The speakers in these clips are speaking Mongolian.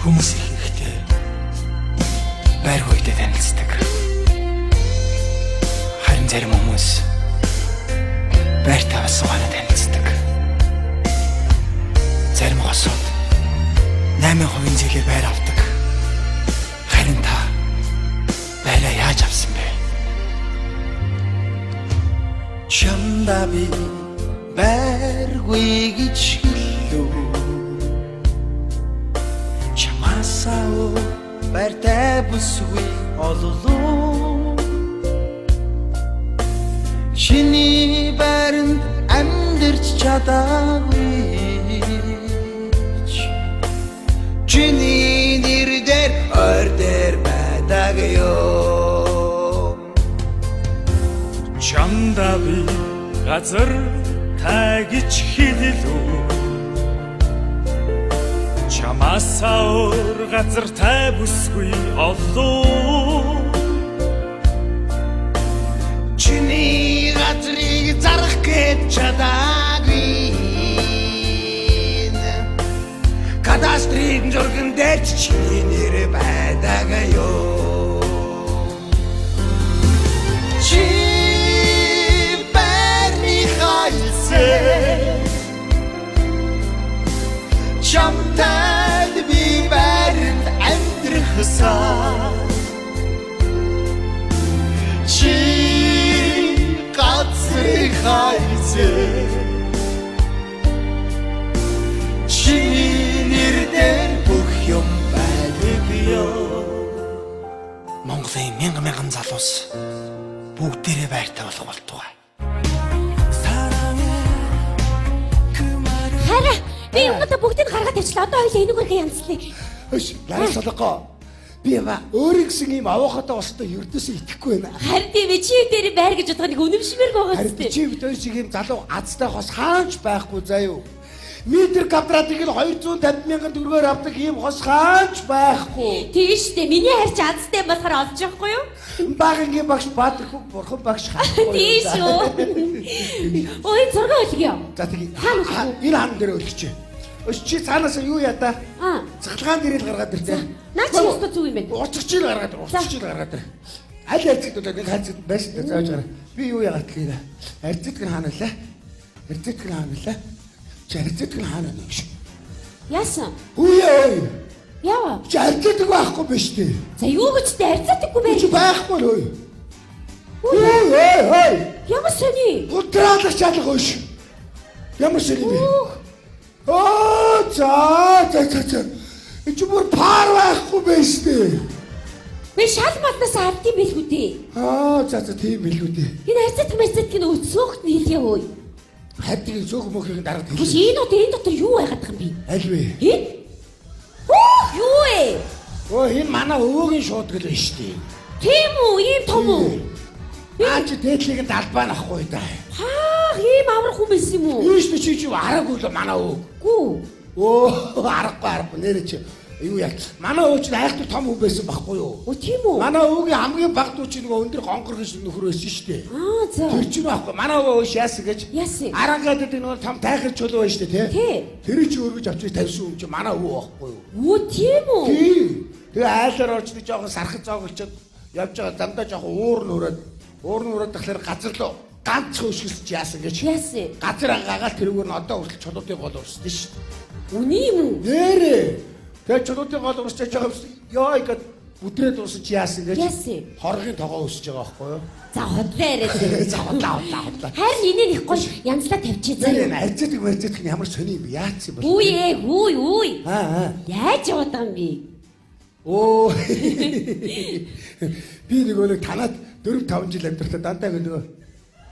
Хүмүүс ихтэй байр хойдоо танилцдаг. Харин зарим хүмүүс байр таваас суугаад танилцдаг. Зарим хосууд 8% зэгээр байр авдаг. Харин та байраа яаж авсан бэ? Чамдаа би байргүй гэж хэллүү. Чамасаа байртай бүсгүй ололоо. Чиний байранд амьдарч чадаагүй. Чиний нэрээр ойр дээр байдаг ёо. Чамдаа би газар тагич хэллүү. Чамасаа өөр газар тай бүсгүй олоо. Чиний газрыг зарах гэж чадаагүй. Кадастрын зурган дээр чиний нэр байдаг ёо. Чи байрны хайцээ. Чамтай би байранд амьдрахсаа. Чи газрыг хайцээ. Чиний нэрээр бүх юм байдаг ёо. Монголын мянган залуус бүгдээрээ байртай болох болтугай. Хараа би юмдаа бүгдийг гаргаад тавьчлаа. Одоо хоёул энүүгээрээ янзлаа. Хөш, лай солонгоо. Би ба өөр гисэн юм авахатаа босдоо ердөөсөө итгэхгүй байна. Харин тийм ээ чи дээр байр гэж бодох нэг үнэмшмээр байгаа Харин зү. чи битэр шиг юм залуу азтай хос хаач байхгүй заяа. Метр квадратыг л 250 мянган төгрөгөөр авдаг ийм хос хаач байхгүй. Тийм шүү дээ. Миний харьч азтай болохоор олж явахгүй юу? Багангийн багш Баатар хүн бурхан багш хахгүй. Тийм шүү. Ой зураг олгё. За тийм. Энэ хаан дээр өлгөч. Өш чи цаанаас юу ядаа? Цахилгаан дээрэл гаргаад ирдэ. Наа чи өстө зүг юм бэ? Уцчих гаргаад ир. Аль хайцад нэг хайцад байсан дээр зааж гараа. Би юу яагаад гэлээ. Хайцад гэн хаана лээ? Хайцад гэн хаана лээ? Хайцад гэн хаана нэг шүү. Яасан? Үе. Яа. Хайцад байхгүй биш тий. За юу гэж тэ харьцаадаггүй байх. Чи байхгүй л үе. Ямар сони? Гутраалах чадах ш. Ямар сони бэ? Оо за. Чи бүр пар байхгүй байж тий. Би шал матнаас авдсан байлгүй дээ. За тийм билүү дээ. Энэ харьцаад гин өцөөхт нь хэлье хөөе. Хайдгийг зөөх мөхрийг дараад Биш энэ дотор юу байгаад байгаа юм бэ? аль вэ? Юу ээ? Энэ манай өвөгийн шуудаг л байна шүү дээ. Тийм үү? Ийм том уу? Чи дээдлийг далбаа нахгүй да. Ийм аврах хүн байсан юм уу? Юу ч чи араагүй л манай өвөг. Гүү. Арахгүй нэр чи юу яа. Манай өвч айхтар том хүн байсан байхгүй юу? Тийм үү? Манай өвөгийн хамгийн баг дүү чи нөгөө өндөр гонгор гэж нөхөр байсан шүү дээ. За. Тэр чинь байхгүй. Манай өвөө яасан гэж. Араагаад гэдэг нөгөө том тайхар чулуу байна шүү дээ, тий? Тэр чи өргөж авчиж тавьсан юм чи манай өвөө байхгүй юу? Тийм үү? Тийм. Тэгээ айлаар орчны жоохон сархад зоогчод явж байгаа дандаа жоохон уур нураад тахлаар газар руу ганц хөшгөлж яасан гэж. Газар ангаагаал тэрүүгээр нь одоо хүртэл чулуутын гол урсдээ шүү дээ. Үний юм уу? Нэрээ. Тэгээ чулуутын гол урсчиж байгаа юм. Яа ихэд бүдрээд урсч яасан гэж. Хоргийн тогоо өсөж байгаа байхгүй юу? За хотлоо яриад. За хотлоо. Харин инээ их гоё янзлаа тавьчихъя. Арцдаг ямар сони юм яац юм бэ? Үе. Яаж яваад байгаа юм бэ? Би нэг танаад 4-5 жил амьдрахад дандаа нөгөө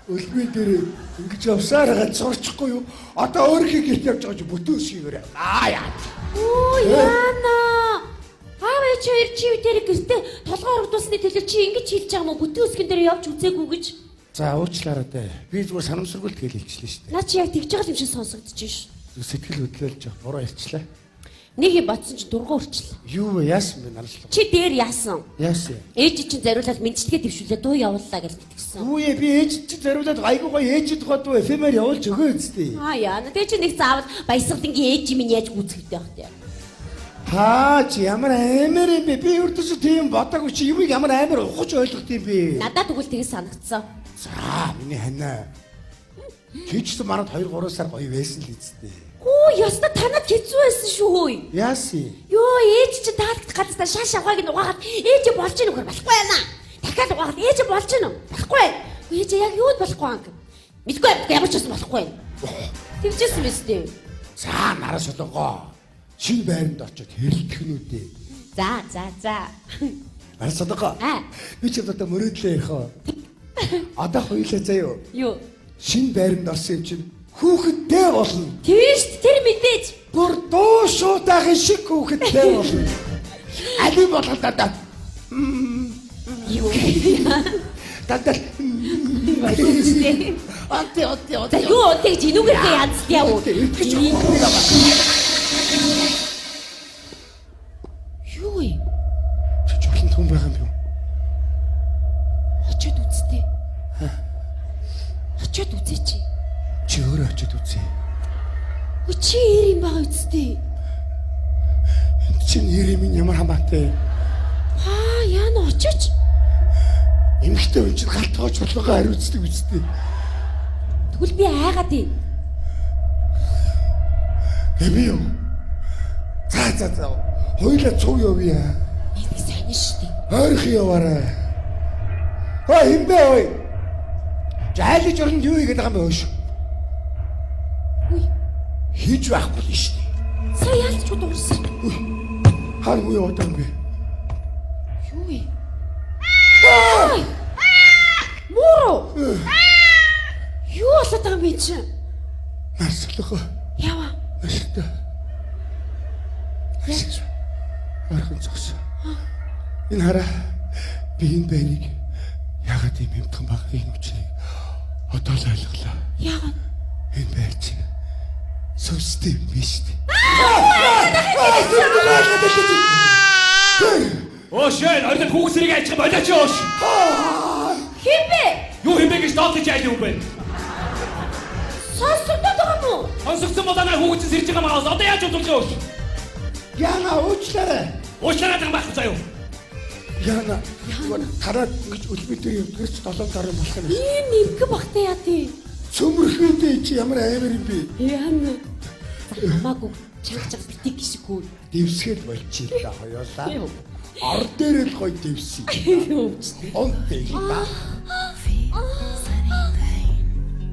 өлмийн дээр ингэж явсаар гад сурчихгүй юу? Одоо өөрийнхөө гэрт явж байгаа чи бүтөөс хийгээрээ. Яа. Яна. Аавч хоёр чи дээр гэртээ толгоор урдуулсны төлөө чи ингэж хэлж байгаа юм уу? Бүтөөсгөн дээр явж үзээгүй гэж. За уучлаарай дээ. Би зүгээр санамсаргуульт хэлчихлээ шүү дээ. Наа чи яг тэгж байгаа юм шиг сонсогдож шүү. Сэтгэл хөдлөлж буруу ярьчлаа. Нэг юм бодсон чи дургуун өрчлээ. Юу вэ? Яасан бэ нараслаа? Чи дээр яасан? Яасан? Ээж чинь зариулаад мэдчилгээ дэвшүүлээ дуу явууллаа гэж итгэсэн. Үе би ээж чинь зариулаад айгуу гоё ээжид гоо дуу эфемер явуулж өгөө үстэй. Яана. Тэгээ чи нэг заавал баясгалангийн ээж минь яаж гүцгэвтэй байх вэ? Чи ямар амар юм бэ? Би өөртөө тийм бодоогүй чи юмыг ямар амар ухаж ойлгох юм бэ? Надад тэгвэл тэгж санагдсан. За, миний ханаа. Чи ч гэсэн манад 2-3 сар гоё байсан л үсттэй. Хөө, ёстой танад хэцүү байсан шүү. Яаси? Йоо, ээж чи таалт гадтай шаш авгааг нь угаагаад ээж болж ийн үгээр болохгүй байна. Дахиад угаагаад ээж болж ийн үү? Болохгүй. Ээж яг юуд болохгүй юм. Мэдгүй ямар ч байсан болохгүй. Тэгжсэн мэт дээ. За, нараа солонгоо. Шинэ байранд очиод хэрэлдэх нь үдээ. За. Нараа солонгоо. Би ч одоо мөрөөдлөө ярих уу? Одоо хоёулаа заяа. Юу? Шинэ байранд орсон юм чинь хүүхэдтэй болно. Тийш тэр мэдээж. Бүр дуу шуудаахын шиг хүүхэдтэй болно. Али болгондоо. Юу? Дадал. Баярлалаа. Отти. Юу тэгж инүүгээрээ янз яав. Юу юм? Чөлөн том байгаа юм юу? Очоод үзтээ. Очоод үзээч. Чи өөрөө очиод үзье. Чи ир юм байгаа үсттэй. Чи нэрийн ямар хамаатай. Яана очооч. Эмхтэй хүн чинь галтгой чулуугаа хариуцдаг үстэй. Тэгвэл би айгаад ий. Эми юу? За. Хоёулаа цуг явъя. Энийг сайн шүү дээ. Ойрхон яваарай. Химбэ ой. Жайлж орнд юу хийгээд байгаа юм бэ хөөш? Үгүй. Хийж байхгүй л шүү дээ. Сая яалч удаарсан. Хар юу яваад байгаа юм бэ? Юу вэ? Муро. Юу болоод байгаа юм бэ чи? Наслах. Ява. Ашигтай. Яач? Архан зогсоо. Энэ хараа би энэ байныг ягаад юм хэмтхэн багын үчнийг одоо л ойлголоо. Яагаад? Энэ байр чинь сүстэй биш дээ. Ошээ, ордод хүүсрийг ачиж болооч оош. Химбэ? Юу хэмбэ гэж доотож яах юм бэ? Сонсогдоод байгаа мó? Сонсогдсон бол анаа хүүгч сэрж байгаа маа одоо яаж удуулж оош? Яна уучлаарай. Уучлаарай байгаа байхгүй заяа. Яна хараад ингэж өлбөтөр юм гэрч 7 сар юм болох юм. Ийм нэмгэн багтаа яа тий. Цөмөрхөндөө чи ямар амар юм бэ? Яана. Хамаагүй чанга битгий гişгүй. Дэвсгэл болчих л да хоёулаа. Ор дээр л гоё дэвсий. Онтэй ба.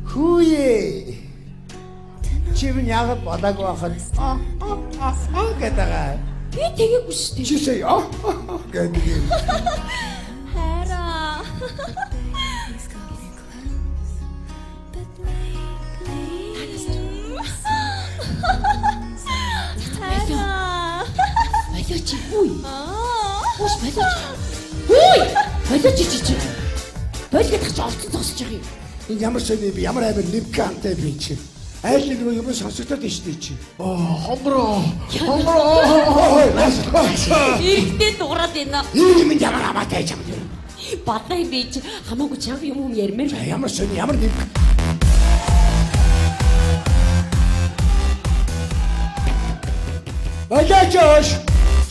Хүүе. Чим яг бодог байхад гэдэг. Би тэгээгүй шүү дээ. Чи сая гэдэг. Хараа. Болооч. Үй. Хош болооч. Үй. Болооч чи. Болгох ч олцсон зогсож байгаа юм. Энэ ямар сони би ямар амар нэвкантай би чи. Айл нэг юм сонсогдоод байна шүү дээ чи. Хонгороо. Ихтэй дуурайд байна. Энэ юм ямар хамаатай ч юм. Бадай би чи хамаагүй чанга юм ярмаар. Ямар сони ямар нэв. Болооч.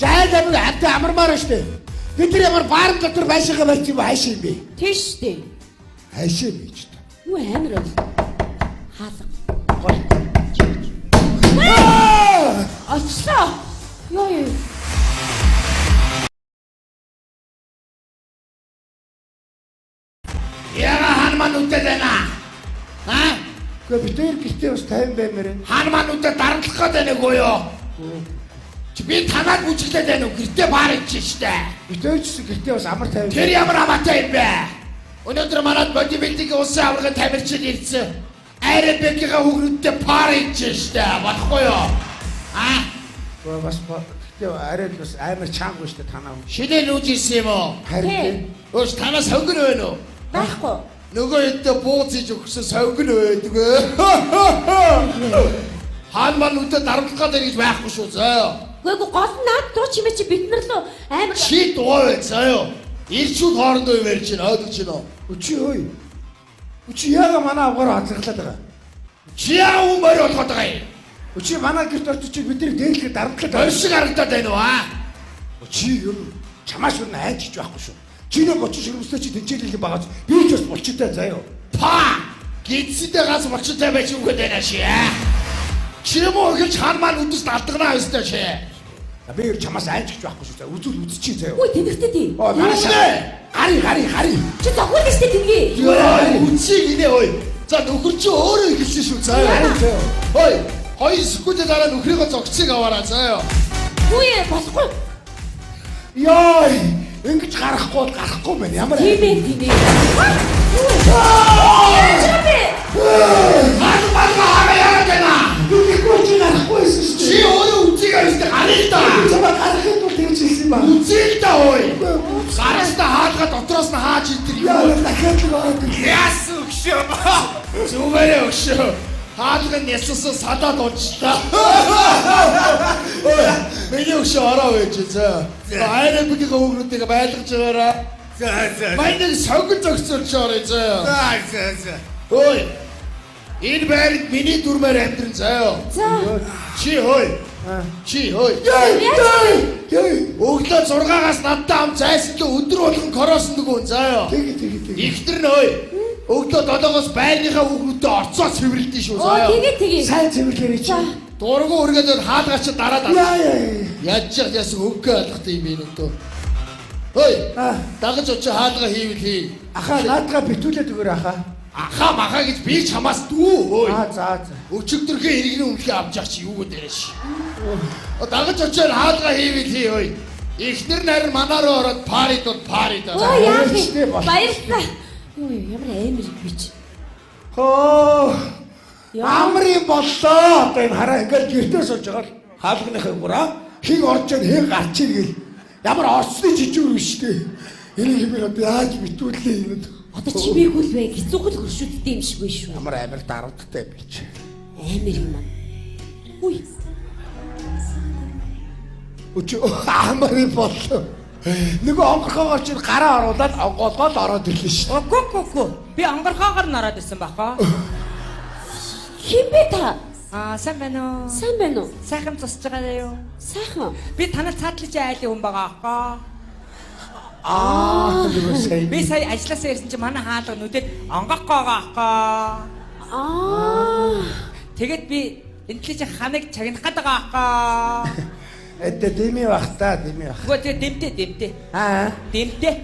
Жаадаг хат амармаар шүү дээ. Бид нар ямар баар дотор байшаага барьж юм хайшаа юм бэ? Тийш дээ. Хайшаа бийч. Юу амар бол. Хаалга. Очсоо. Ёо. Яга хан маань үтээд байна. Гэхдээ бид тэр гэртээ бас тайван баймаар. Хан маань үтээд дарамтлах гээд байна уу юу? Чи би танаад бүжиглээд байна уу? Гэртээ баар ич штэ. Бид ч гэртээ бас амар тайван. Тэр ямар амаатай юм бэ? Өнөөдөр манад бодибилдинг улсын аваргын тамирчин ирсэн. Аэробикийн хүүгнүүдтэй пар ич штэ. Болохгүй юу? Бас гэхдээ арай бас амар чанга штэ танаа. Шинэ нүүж ирсэн юм уу? Харин. Өөш танаас хөнгөн байна уу? Байхгүй. Нөгөө өдөө бууз иж өгсөн совгон байдаг. Хаан маань үдэ дарамтлах гэдэг гэж байхгүй шүү зөө. Гүйгүй гол наад дуу чимээ чи бид нар л амар Чи дуу бай зөө. Ирчүүд хоорондоо юм ярьж байна. Ойлгож байна уу? Өчи ой. Өчи яга манай авгаар хазглаад байгаа. Чи яа өмөр болгоод байгаа юм? Чи манай гэрт орчих чи бидний дээлхэд дарамтлаад Хоёр шиг харагдаад байна уу аа? чи юм чамаас юу айдчих байхгүй шүү. Чиний бочих ширмөстэй чи тэнцэлэл багаж би ч бас болчтой заяа. Па! Гидсэдээ газ болчихтой байж үгээд байна ши. Чи муу гэж хан маань үдэс алдагнаа өстэй чи. Би ер чамаас айдчих байхгүй шүү. Үзүүл үзчихье заяа. Ой тэнэгтэй тий. Оо манай хари. Чи зогвол штэ тэнгээ. Үчиг инээ ой. За нөхөр чи өөрөө хэлсэн шүү заяа. Ой, хоёр секундээр дараа нөхрийгөө зогцыг аваараа заяа. Үе болохгүй. Яа, ингэж гарахгүй байна. Ямар Тийм ээ. Хаа яагаад байна? Үгүй чи гарахгүйсэн шүү. Чи өөрөө үчиг авчихсан харъя да. Чамаа гарахын тулд тэгж хэлсэн ба. Үчиг да ой. Гараста хаалга дотроос нь хааж идэр Яа, юу? дахиад л байгаа. Яс өгшөө. Зүгээрээ өгшөө. Хаалга нь яссан садаад унчлаа. Ой, миний өгшөө ороо байж заа. Айрын бүхий хөөгнүүдийг байлгаж байгаараа. За. Майныг согд зогцолч орё заа. За. Ой. Энэ байранд миний дүрмээр амьдрын заяа. За. Чи хой. Өглөө 6-аас надтай хам зайсан л өдөр болгон короосон дгүн заяа. Тэгээ. Ихтер нь ой. Өглөө 7-оос байрныхаа хүүхнүүдтэй орцоо цэвэрлэдэж шүү заяа. Тэгээ. Сайн цэвэрлээрэй чи. Дургу өргөдөд хаалгаач дараад Яа. яаж яасан өнгө алхах юм бэ нүдөө. Ой. Дагаж очи хаалга хийвэл хий. Аха наадгаа битүүлээд өгөөр аха. Аха маха гэж би чамаас дүү. Ой. За. Өчигдөрхөө иргэний өмнөхий авч явах чи юу гэдэг юм ши. Дагаж очиод хаалга хийвэл хий ой. Ихнэр нарийн манаараа ороод паридууд паридаа. Оо яах Өчтэй вэ? бол. Баярлалаа. Ой ямар амар би чи. Хоо. Амрын боллоо. Одоо энэ хараа ингээд гэртээ сууж байгаа л хаалганыхаа гураа хин орж ийн хэн гарч ийн гэл. Ямар орсны жижиг үү штэ. Энийг хэмээр одоо яаж битүүлээ юм. Одоо чи бийгүүл бай. Гизүүгэл хөршүүдтэй юм шиг биш шүү. Ямар амир дарамттай би чи. Амар юм аа. Үй. Өч амрын боллоо. Нөгөө онгорхоогоор чинь гараа оруулаад онгоолгоод ороод ирлээ шүү. Гү. Би онгорхоогоор нараад ирсэн баха. Хин бэ та? Сайн байна уу? Сайн байна уу? Сайхан тусч байгаа юу? Сайхан. Би танад цаатлаж айлын хүн байгаа аахгүй. Нөгөө сайн. Би сая ажилласаа ирсэн чинь манай хаалга нүдэд онгорхоогоо аахгүй. Тэгээд би энтлэж ханыг чагнах гээд байгаа аахгүй. Эдэ дэмий бах. Гү тэгээ дэмтэй. Дэмтэй.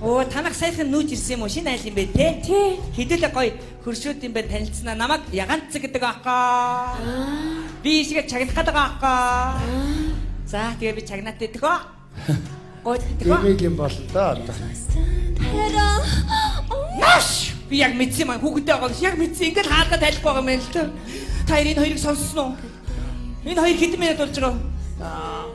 Оо танах сайхан нүүж ирсэн юм уу? Шинэ айл юм бэ те? Тий. Хэдүүлээ гоё хөршүүд юм байна танилцсанаа намайг яганц гэдэг аахгүй. Би ишгээ чагнах гээд байгаа аахгүй. За тэгээ би чагнаад идэх оо. Гоё идэх оо. Дэмийг юм болно да одоо. Маш! Би яг мэдсэн маань хүүхдээ байгаа яг мэдсэн ингээд хаалга тайлах байгаа юм л та. Та энэ хоёрыг сонссноо? Энэ хоёр хэдэн минут болж байгаа?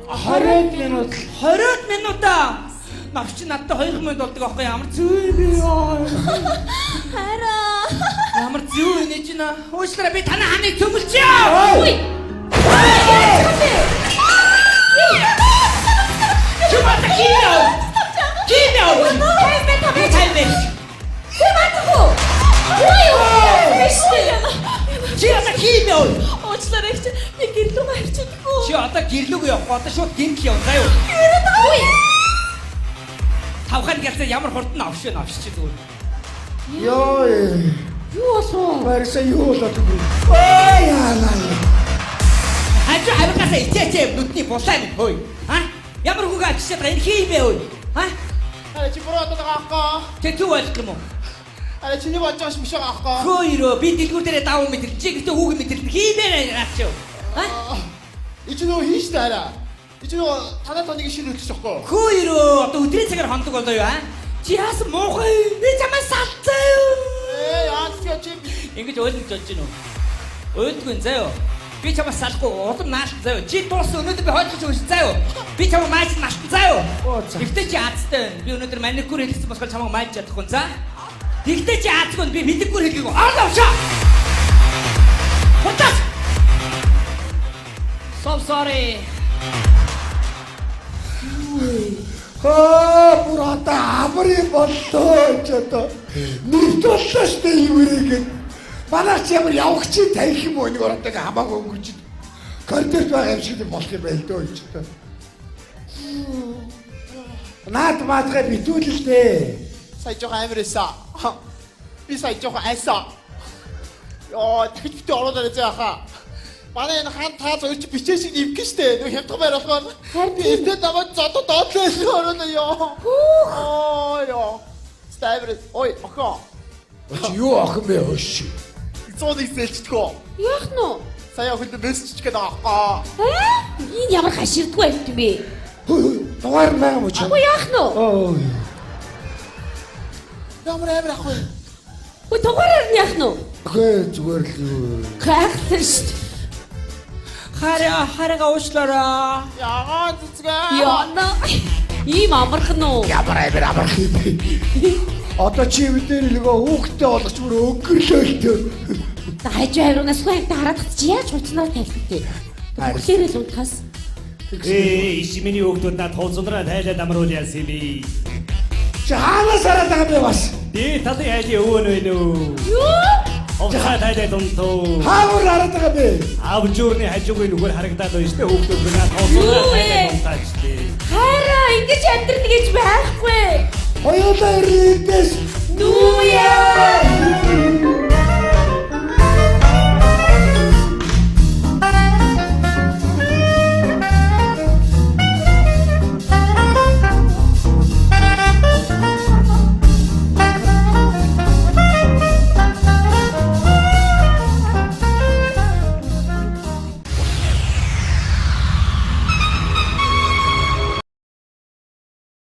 20 минут. 20 минут аа. Навч надад 2 минут болдог аахгүй ямар зүй би яа. Ямар зүй нэ чи на. Уучлаарай би танай ханыг цөмөлчихөө. Үй. Чумата кино. Таймер. Хэмээтгүй. Ой. Миштэй. Чи одоо кино. Уучлаарай чи би гэрлүү авчихгүй. Чи одоо гэрлүүг явах одоо шууд гинт явна заа юу. Үй. Тавхан гэрээ ямар хурдан авч чи зүгээр. Йоо. Юу болсон? Барьса юу болоод вэ? Ой яалаа. Ачаа авигасаа ичээчээ нүдний булаа минь хөөе. Ямар хүүгээ ачаад байгаа энэ хиймээ хөөе. Чи буруу одоо байгаа аахгүй. Тэ зүг ойлгох юм уу? Чиний болж байгаа биш байгаа аахгүй. Хөөе би дэлгүүр дээрээ давуу мэдрэл чи гэхдээ хүүгээ мэдрэл хиймээ наач юу. Ич нөө хийш таараа. Ич нөө танаа тоныг шинэ хөтлөж өгөхгүй. Хөөе одоо өдрийн цагаар хондог болоо юу Чи яасан муухай? Би чамаа салцаа юу? Яац чи Ингэж ойлгож болж гин үү? Ойлгогүй заяа. Би чамаа салахгүй улам нааш заяа. Чи дууссан өнөөдөр би хойлох гэж заяа. Би чамаа мааж наштан заяа. Гэхдээ чи аацтай. Би өнөөдөр маникюр хийлгэсэн болохоор чамаа мааж чадахгүй за. Гэхдээ чи аацгүй би мэдэггүй хэлгээгүй. Аа авчаа. Хутас. So sorry. Бурата амрын боллоо ч одоо нэг толлоо штэ юмрийг Манайч ямар явах чинь таних юм уу нэг ороод ингээ хамаагүй өнгөж. Коридорт байгаа юм шиг болох юм байл дөө ч гэдэг. Наад маадгаа битүүлэлтэй. Сая жоохон амар эсаа. Би сая жоохон айсаа. Яа, тэгж битээ ороод ирээ яхаа. Манай энэ хаан таа зөөр чи бичээ шиг нэвгэн штэ. Нэг хямдхан байр болохоор. Би энэ намайг зодоо доотлоо ороод яа. Яа. Ставэр. Ой, охоо. Чи юу ах юм бэ хөөш? Зоодыг зэлчихдгөө. Яах нь вэ? Сая охид мессеж гэдэг аа. Энэ ямар хаширдгүй байт юм бэ? Дугаар байгаа мó ч. Агүй яах нь вэ? Ой. Ямар амар ах вэ? Ой дугаараар нь яах нь вэ? Хөө зүгээр л юу. Гайхсан шүү дээ. Хараа уушлаараа. Яагаад зүцгээ? Яна. Ийм амархан уу? Ямар амарх юм бэ? Одоо чи мэдээр нөгөө хүүхдээ болгоч бүр өнгөрлөөлтөө. Хажуу авирнаас хойд хараад чи яаж хуцнаар тайлбар тий. Бүхлээрээ л унтахаас. Ишимминий хүүхдүүд над тооцоолроо тайлаад амруулж яасан юм бэ? Чи хаанаас хараад байгаа бэ бас? Дээ талын хайлын өвөн вэ нөө. Юу? Овцаа тайлаад унтуу. Хаавар хараад байгаа бэ? Авжуурны хажуугийн нүгээр харагдаад байна шүү дээ хүүхдүүд над тооцоолроо тайлаад унтаач дээ. Хараа ингэж амьдрна гэж байхгүй. Хоёулаа ирээдээс Нүүяа.